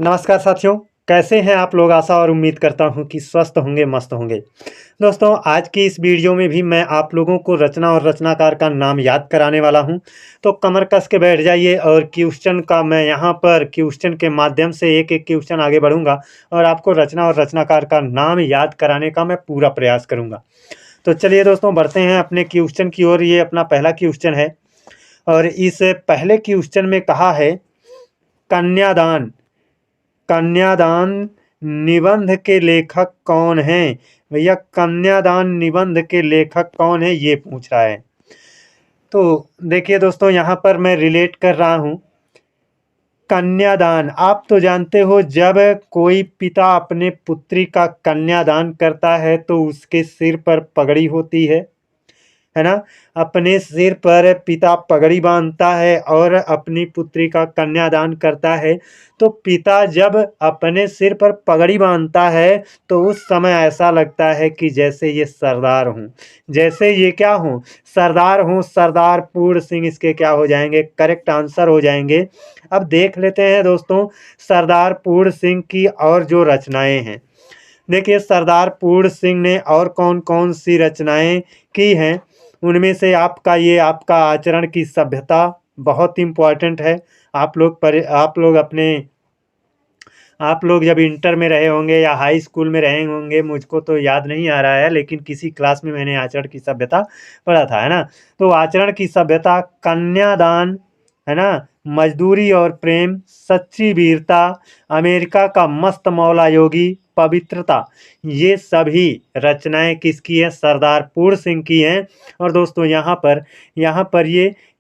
नमस्कार साथियों, कैसे हैं आप लोग? आशा और उम्मीद करता हूं कि स्वस्थ होंगे, मस्त होंगे। दोस्तों, आज की इस वीडियो में भी मैं आप लोगों को रचना और रचनाकार का नाम याद कराने वाला हूं। तो कमर कस के बैठ जाइए और क्वेश्चन का मैं यहाँ पर क्वेश्चन के माध्यम से एक-एक क्वेश्चन आगे बढ़ूँगा और आपको रचना और रचनाकार का नाम याद कराने का मैं पूरा प्रयास करूँगा। तो चलिए दोस्तों, बढ़ते हैं अपने क्वेश्चन की ओर। ये अपना पहला क्वेश्चन है और इस पहले क्वेश्चन में कहा है, कन्यादान कन्यादान निबंध के लेखक कौन हैं? भैया, कन्यादान निबंध के लेखक कौन है, ये पूछ रहा है। तो देखिए दोस्तों, यहाँ पर मैं रिलेट कर रहा हूँ। कन्यादान, आप तो जानते हो, जब कोई पिता अपने पुत्री का कन्यादान करता है तो उसके सिर पर पगड़ी होती है ना? अपने सिर पर पिता पगड़ी बांधता है और अपनी पुत्री का कन्यादान करता है। तो पिता जब अपने सिर पर पगड़ी बांधता है तो उस समय ऐसा लगता है कि जैसे ये सरदार हों। जैसे ये क्या हों? सरदार हों। सरदार पूर्ण सिंह इसके क्या हो जाएँगे? करेक्ट आंसर हो जाएँगे। अब देख लेते हैं दोस्तों, सरदार पूर्ण सिंह की और जो रचनाएँ हैं। देखिए, सरदार पूर्ण सिंह ने और कौन-कौन सी रचनाएँ की हैं। उनमें से आपका आचरण की सभ्यता बहुत इम्पोर्टेंट है। आप लोग जब इंटर में रहे होंगे या हाई स्कूल में रहे होंगे, मुझको तो याद नहीं आ रहा है, लेकिन किसी क्लास में मैंने आचरण की सभ्यता पढ़ा था, है ना? तो आचरण की सभ्यता, कन्यादान, है ना? मजदूरी और प्रेम, सच्ची वीरता, अमेरिका का मस्त मौला योगी, पवित्रता, ये सभी रचनाएँ किसकी हैं? सरदार पूर्ण सिंह की हैं। और दोस्तों, यहाँ पर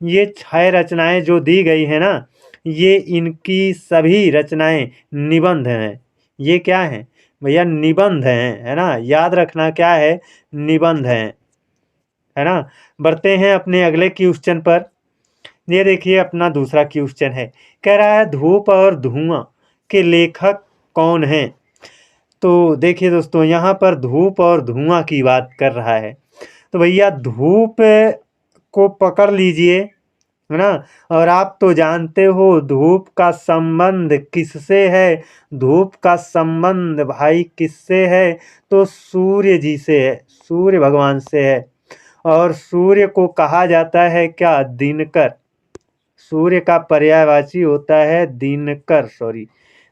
ये 6 रचनाएँ जो दी गई हैं ना, ये इनकी सभी रचनाएँ निबंध हैं। ये क्या हैं? भैया, निबंध हैं, है ना? याद रखना क्या है? निबंध हैं, है ना? बढ़ते हैं अपने अगले क्वेश्चन पर। ये देखिए, अपना दूसरा क्वेश्चन है। कह रहा है, धूप और धुआँ के लेखक कौन हैं? तो देखिए दोस्तों, यहाँ पर धूप और धुआँ की बात कर रहा है। तो भैया, धूप को पकड़ लीजिए, है ना? और आप तो जानते हो धूप का संबंध किससे है? धूप का संबंध भाई किससे है? तो सूर्य जी से है, सूर्य भगवान से है। और सूर्य को कहा जाता है क्या? दिनकर। सूर्य का पर्यायवाची होता है दिनकर,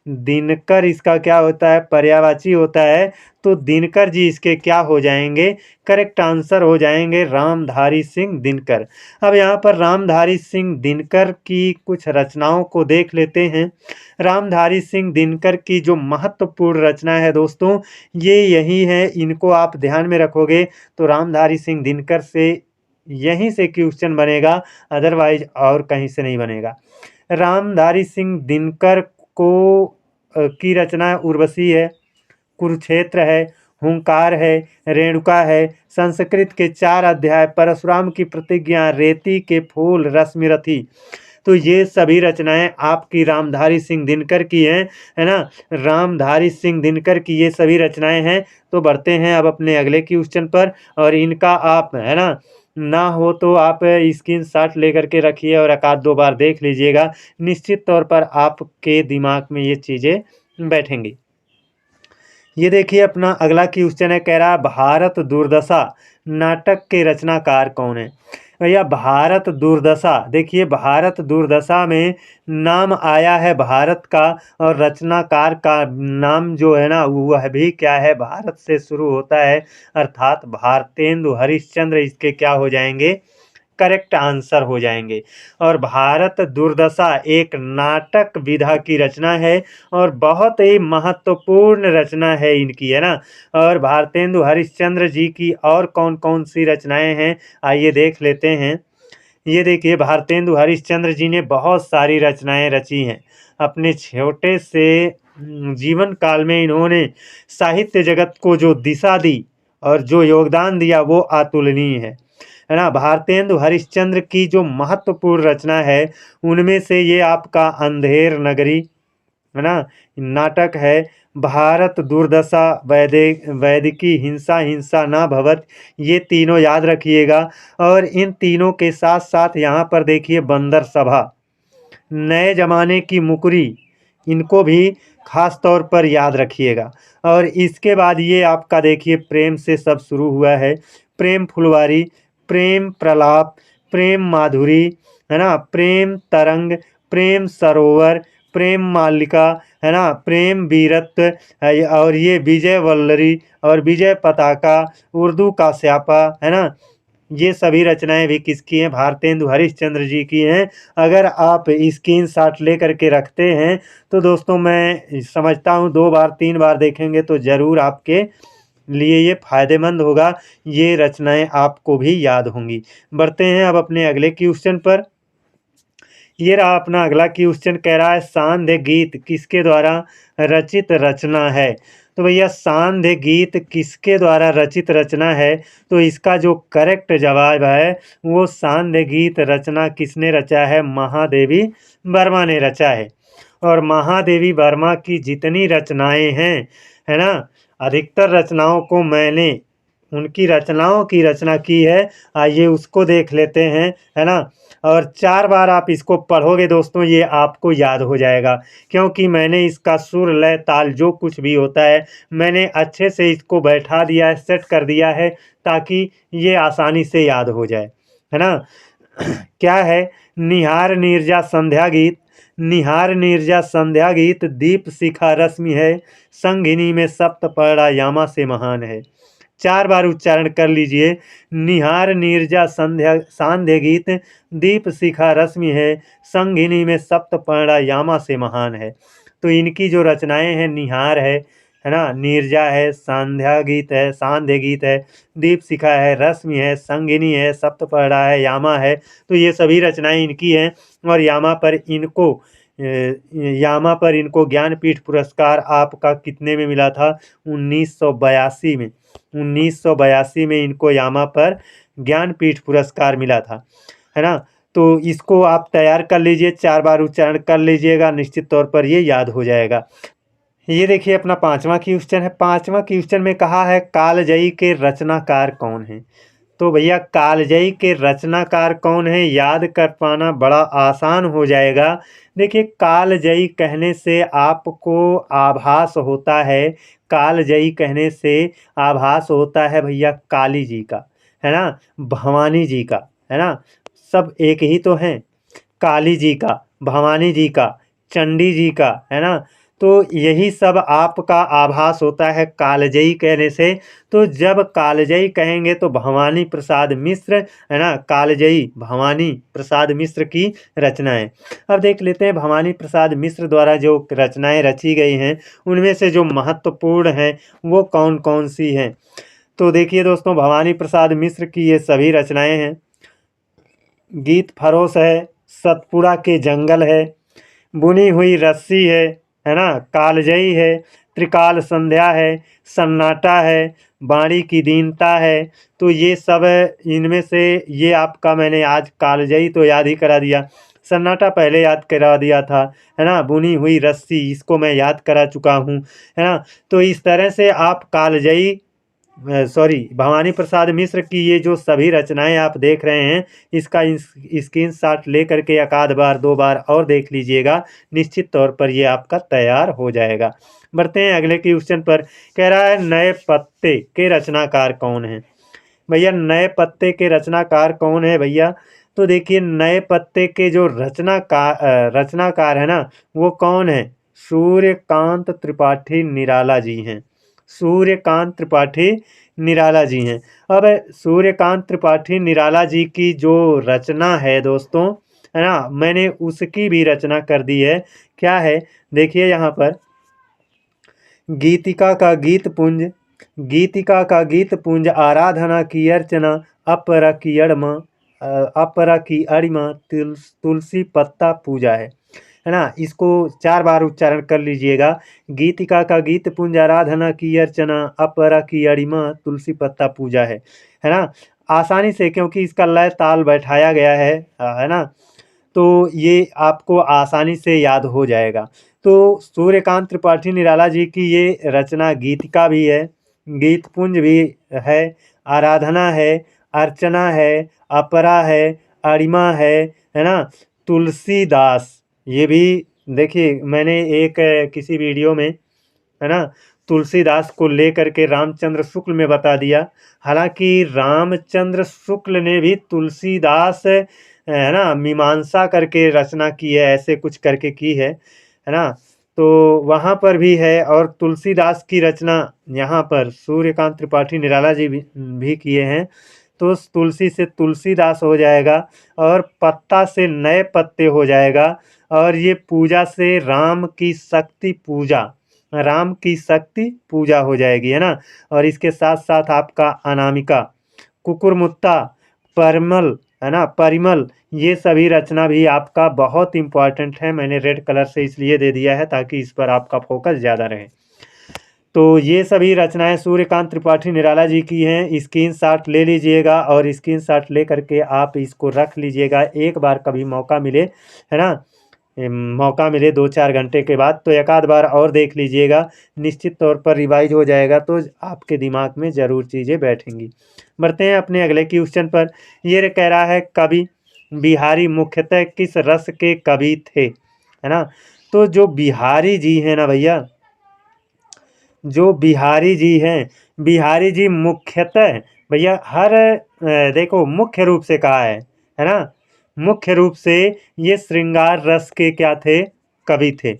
दिनकर इसका क्या होता है? पर्यायवाची होता है। तो दिनकर जी इसके क्या हो जाएंगे? करेक्ट आंसर हो जाएंगे रामधारी सिंह दिनकर। अब यहाँ पर रामधारी सिंह दिनकर की कुछ रचनाओं को देख लेते हैं। रामधारी सिंह दिनकर की जो महत्वपूर्ण रचना है दोस्तों, ये यही है। इनको आप ध्यान में रखोगे तो रामधारी सिंह दिनकर से यहीं से क्वेश्चन बनेगा, अदरवाइज और कहीं से नहीं बनेगा। रामधारी सिंह दिनकर की रचना उर्वशी है, कुरुक्षेत्र है, हुंकार है, रेणुका है, संस्कृत के 4 अध्याय, परशुराम की प्रतिज्ञा, रेती के फूल, रश्मिरथी। तो ये सभी रचनाएँ आपकी रामधारी सिंह दिनकर की हैं, है ना? रामधारी सिंह दिनकर की ये सभी रचनाएँ हैं। तो बढ़ते हैं अब अपने अगले क्वेश्चन पर। और इनका आप, है ना हो तो आप स्क्रीनशॉट लेकर के रखिए और एक आध 2 बार देख लीजिएगा। निश्चित तौर पर आपके दिमाग में ये चीज़ें बैठेंगी। ये देखिए, अपना अगला क्वेश्चन है। कह रहा है, भारत दुर्दशा नाटक के रचनाकार कौन है? भैया, भारत दुर्दशा, देखिए भारत दुर्दशा में नाम आया है भारत का, और रचनाकार का नाम जो है ना, वह भी क्या है? भारत से शुरू होता है, अर्थात भारतेंदु हरिश्चंद्र इसके क्या हो जाएंगे? करेक्ट आंसर हो जाएंगे। और भारत दुर्दशा एक नाटक विधा की रचना है और बहुत ही महत्वपूर्ण रचना है इनकी, है ना? और भारतेंदु हरिश्चंद्र जी की और कौन-कौन सी रचनाएँ हैं, आइए देख लेते हैं। ये देखिए, भारतेंदु हरिश्चंद्र जी ने बहुत सारी रचनाएँ रची हैं। अपने छोटे से जीवन काल में इन्होंने साहित्य जगत को जो दिशा दी और जो योगदान दिया, वो अतुलनीय है ना? भारतेंदु हरिश्चंद्र की जो महत्वपूर्ण रचना है, उनमें से ये आपका अंधेर नगरी, है ना? नाटक है। भारत दुर्दशा, वैदिकी, हिंसा हिंसा न भवत, ये तीनों याद रखिएगा। और इन तीनों के साथ-साथ यहाँ पर देखिए, बंदर सभा, नए ज़माने की मुकरी, इनको भी ख़ास तौर पर याद रखिएगा। और इसके बाद ये आपका देखिए प्रेम से सब शुरू हुआ है। प्रेम फुलवारी, प्रेम प्रलाप, प्रेम माधुरी, है ना? प्रेम तरंग, प्रेम सरोवर, प्रेम मालिका, है ना? प्रेम वीरत्व और ये विजय वल्लरी और विजय पताका, उर्दू का स्यापा, है ना? ये सभी रचनाएँ भी किसकी हैं? भारतेंदु हरिश्चंद्र जी की हैं। अगर आप स्क्रीनशॉट लेकर के रखते हैं, तो दोस्तों मैं समझता हूँ 2 बार 3 बार देखेंगे तो ज़रूर आपके लिए ये फ़ायदेमंद होगा। ये रचनाएँ आपको भी याद होंगी। बढ़ते हैं अब अपने अगले क्वेश्चन पर। ये रहा अपना अगला क्वेश्चन, कह रहा है सांध्य गीत किसके द्वारा रचित रचना है? तो भैया सांध्य गीत किसके द्वारा रचित रचना है? तो इसका जो करेक्ट जवाब है वो सांध्य गीत रचना किसने रचा है? महादेवी वर्मा ने रचा है। और महादेवी वर्मा की जितनी रचनाएं हैं, है ना, अधिकतर रचनाओं को मैंने उनकी रचनाओं की रचना की है। आइए उसको देख लेते हैं, है ना? और 4 बार आप इसको पढ़ोगे दोस्तों, ये आपको याद हो जाएगा, क्योंकि मैंने इसका सुर, लय, ताल जो कुछ भी होता है, मैंने अच्छे से इसको बैठा दिया है, सेट कर दिया है, ताकि ये आसानी से याद हो जाए, है ना? क्या है? निहार नीरजा संध्या गीत, निहार नीरजा संध्या गीत दीप शिखा रश्मि है, संगिनी में सप्तपड़ा यामा से महान है। 4 बार उच्चारण कर लीजिए। निहार नीरजा संध्या सांध्य गीत दीप शिखा रश्मि है, संगिनी में सप्तपर्णा यामा से महान है। तो इनकी जो रचनाएं हैं, निहार है ना? नीरजा है, सांध्या गीत है, सांध्य गीत है, दीप शिखा है, रश्मि है, संगिनी है, सप्तपर्णा है, यामा है। तो ये सभी रचनाएं इनकी हैं। और यामा पर इनको ज्ञानपीठ पुरस्कार आपका कितने में मिला था? 1982 में। 1982 में इनको यामा पर ज्ञानपीठ पुरस्कार मिला था, है ना? तो इसको आप तैयार कर लीजिए, 4 बार उच्चारण कर लीजिएगा, निश्चित तौर पर ये याद हो जाएगा। ये देखिए अपना 5वां क्वेश्चन है। 5वां क्वेश्चन में कहा है कालजयी के रचनाकार कौन हैं? तो भैया कालजयी के रचनाकार कौन है, याद कर पाना बड़ा आसान हो जाएगा। देखिए कालजयी कहने से आपको आभास होता है, कालजयी कहने से आभास होता है भैया काली जी का, है ना? भवानी जी का, है ना? सब एक ही तो हैं। काली जी का, भवानी जी का, चंडी जी का, है ना? तो यही सब आपका आभास होता है कालजयी कहने से। तो जब कालजयी कहेंगे तो भवानी प्रसाद मिश्र, है ना? कालजयी भवानी प्रसाद मिश्र की रचनाएं। अब देख लेते हैं भवानी प्रसाद मिश्र द्वारा जो रचनाएं रची गई हैं, उनमें से जो महत्वपूर्ण हैं वो कौन कौन सी हैं? तो देखिए दोस्तों, भवानी प्रसाद मिश्र की ये सभी रचनाएं हैं। गीत फरोश है, सतपुड़ा के जंगल है, बुनी हुई रस्सी है ना? कालजयी है, त्रिकाल संध्या है, सन्नाटा है, बाणी की दीनता है। तो ये सब इनमें से ये आपका मैंने आज कालजयी तो याद ही करा दिया, सन्नाटा पहले याद करा दिया था, है ना? बुनी हुई रस्सी इसको मैं याद करा चुका हूँ, है ना? तो इस तरह से आप कालजयी भवानी प्रसाद मिश्र की ये जो सभी रचनाएं आप देख रहे हैं, इसका स्क्रीनशॉट ले करके एक आध बार 2 बार और देख लीजिएगा, निश्चित तौर पर ये आपका तैयार हो जाएगा। बढ़ते हैं अगले क्वेश्चन पर। कह रहा है नए पत्ते के रचनाकार कौन हैं? भैया नए पत्ते के रचनाकार कौन है भैया? तो देखिए नए पत्ते के जो रचनाकार है ना, वो कौन है? सूर्यकांत त्रिपाठी निराला जी हैं। सूर्यकांत त्रिपाठी निराला जी हैं। अब सूर्यकांत त्रिपाठी निराला जी की जो रचना है दोस्तों, है ना, मैंने उसकी भी रचना कर दी है। क्या है? देखिए यहाँ पर गीतिका का गीत पुंज, गीतिका का गीत पुंज, आराधना की अर्चना, अपरा की अड़मा, अपरा की अड़िमा, तुलसी पत्ता पूजा है ना? इसको 4 बार उच्चारण कर लीजिएगा। गीतिका का गीत पुंज, आराधना की अर्चना, अपरा की अड़िमा, तुलसी पत्ता पूजा है ना? आसानी से, क्योंकि इसका लय ताल बैठाया गया है ना? तो ये आपको आसानी से याद हो जाएगा। तो सूर्यकांत त्रिपाठी निराला जी की ये रचना गीतिका भी है, गीत पुंज भी है, आराधना है, अर्चना है, अपरा है, अरिमा है ना? तुलसीदास ये भी देखिए मैंने एक किसी वीडियो में, है ना, तुलसीदास को लेकर के रामचंद्र शुक्ल में बता दिया। हालाँकि रामचंद्र शुक्ल ने भी तुलसीदास है ना, मीमांसा करके रचना की है, ऐसे कुछ करके की है ना? तो वहाँ पर भी है, और तुलसीदास की रचना यहाँ पर सूर्यकांत त्रिपाठी निराला जी भी किए हैं। तो उस तुलसी से तुलसीदास हो जाएगा, और पत्ता से नए पत्ते हो जाएगा, और ये पूजा से राम की शक्ति पूजा, राम की शक्ति पूजा हो जाएगी, है ना? और इसके साथ-साथ आपका अनामिका, कुकुरमुत्ता, परिमल, है ना? परिमल, ये सभी रचना भी आपका बहुत इम्पोर्टेंट है। मैंने रेड कलर से इसलिए दे दिया है ताकि इस पर आपका फ़ोकस ज़्यादा रहे। तो ये सभी रचनाएँ सूर्यकांत त्रिपाठी निराला जी की हैं। स्क्रीनशॉट ले लीजिएगा, और स्क्रीनशॉट ले करके आप इसको रख लीजिएगा। एक बार कभी मौका मिले, है ना? मौका मिले 2-4 घंटे के बाद तो एक आध बार और देख लीजिएगा। निश्चित तौर पर रिवाइज़ हो जाएगा, तो आपके दिमाग में ज़रूर चीज़ें बैठेंगी। बढ़ते हैं अपने अगले क्वेश्चन पर। ये कह रहा है, कवि बिहारी मुख्यतः किस रस के कवि थे? है ना? तो जो बिहारी जी हैं ना भैया, जो बिहारी जी हैं, बिहारी जी मुख्यतः भैया हर देखो मुख्य रूप से कहा है ना? मुख्य रूप से ये श्रृंगार रस के क्या थे? कवि थे।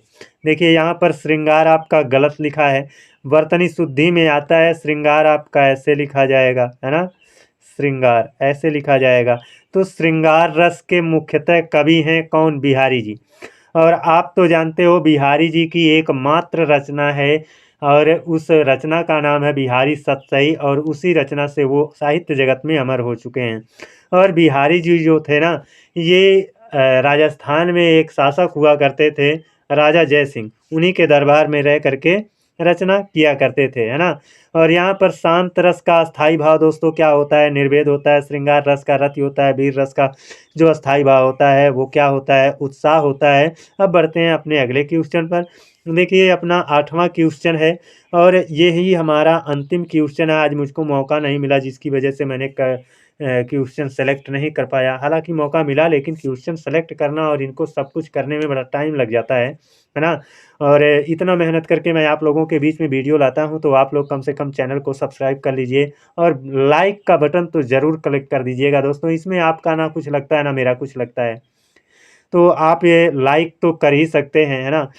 देखिए यहाँ पर श्रृंगार आपका गलत लिखा है, वर्तनी शुद्धि में आता है श्रृंगार आपका ऐसे लिखा जाएगा, है ना? श्रृंगार ऐसे लिखा जाएगा। तो श्रृंगार रस के मुख्यतः कवि हैं कौन? बिहारी जी। और आप तो जानते हो बिहारी जी की एकमात्र रचना है, और उस रचना का नाम है बिहारी सतसई, और उसी रचना से वो साहित्य जगत में अमर हो चुके हैं। और बिहारी जी जो थे ना, ये राजस्थान में एक शासक हुआ करते थे, राजा जय सिंह, उन्हीं के दरबार में रह करके रचना किया करते थे, है ना? और यहाँ पर शांत रस का अस्थाई भाव दोस्तों क्या होता है? निर्वेद होता है। श्रृंगार रस का रति होता है। वीर रस का जो अस्थाई भाव होता है वो क्या होता है? उत्साह होता है। अब बढ़ते हैं अपने अगले क्वेश्चन पर। देखिए अपना 8वां क्वेश्चन है, और यही हमारा अंतिम क्वेश्चन है। आज मुझको मौका नहीं मिला, जिसकी वजह से मैंने क्वेश्चन सेलेक्ट नहीं कर पाया। हालाँकि मौका मिला, लेकिन क्वेश्चन सेलेक्ट करना और इनको सब कुछ करने में बड़ा टाइम लग जाता है ना? और इतना मेहनत करके मैं आप लोगों के बीच में वीडियो लाता हूँ, तो आप लोग कम से कम चैनल को सब्सक्राइब कर लीजिए, और लाइक का बटन तो ज़रूर क्लिक कर दीजिएगा दोस्तों। इसमें आपका ना कुछ लगता है, ना मेरा कुछ लगता है। तो आप ये लाइक तो कर ही सकते हैं, है ना?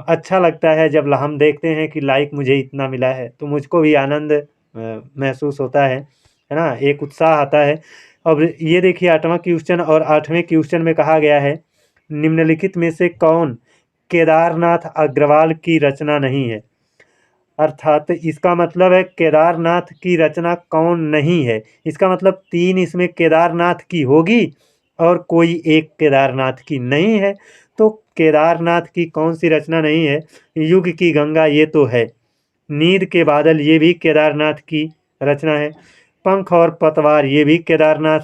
अच्छा लगता है जब हम देखते हैं कि लाइक मुझे इतना मिला है, तो मुझको भी आनंद महसूस होता है ना? एक उत्साह आता है। अब ये देखिए 8वां क्वेश्चन, और 8वें क्वेश्चन में कहा गया है, निम्नलिखित में से कौन केदारनाथ अग्रवाल की रचना नहीं है? अर्थात इसका मतलब है केदारनाथ की रचना कौन नहीं है? इसका मतलब 3 इसमें केदारनाथ की होगी, और कोई एक केदारनाथ की नहीं है। तो केदारनाथ की कौन-सी रचना नहीं है? युग की गंगा ये तो है। नींद के बादल ये भी केदारनाथ की रचना है। पंख और पतवार ये भी केदारनाथ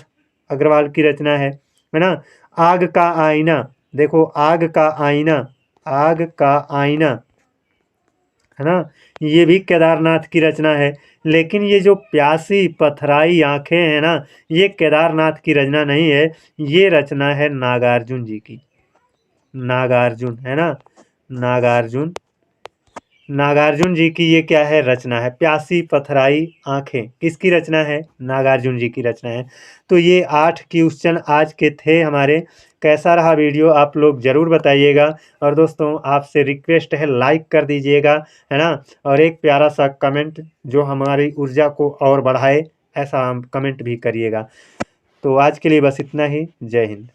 अग्रवाल की रचना है ना? आग का आईना, देखो आग का आईना, आग का आईना, है ना? ये भी केदारनाथ की रचना है। लेकिन ये जो प्यासी पथराई आँखें हैं ना, ये केदारनाथ की रचना नहीं है, ये रचना है नागार्जुन जी की। नागार्जुन, है ना? नागार्जुन, नागार्जुन जी की ये क्या है? रचना है। प्यासी पथराई आँखें किसकी रचना है? नागार्जुन जी की रचना है। तो ये 8 क्वेश्चन आज के थे हमारे। कैसा रहा वीडियो आप लोग ज़रूर बताइएगा, और दोस्तों आपसे रिक्वेस्ट है लाइक कर दीजिएगा, है ना? और एक प्यारा सा कमेंट जो हमारी ऊर्जा को और बढ़ाए, ऐसा कमेंट भी करिएगा। तो आज के लिए बस इतना ही। जय हिंद।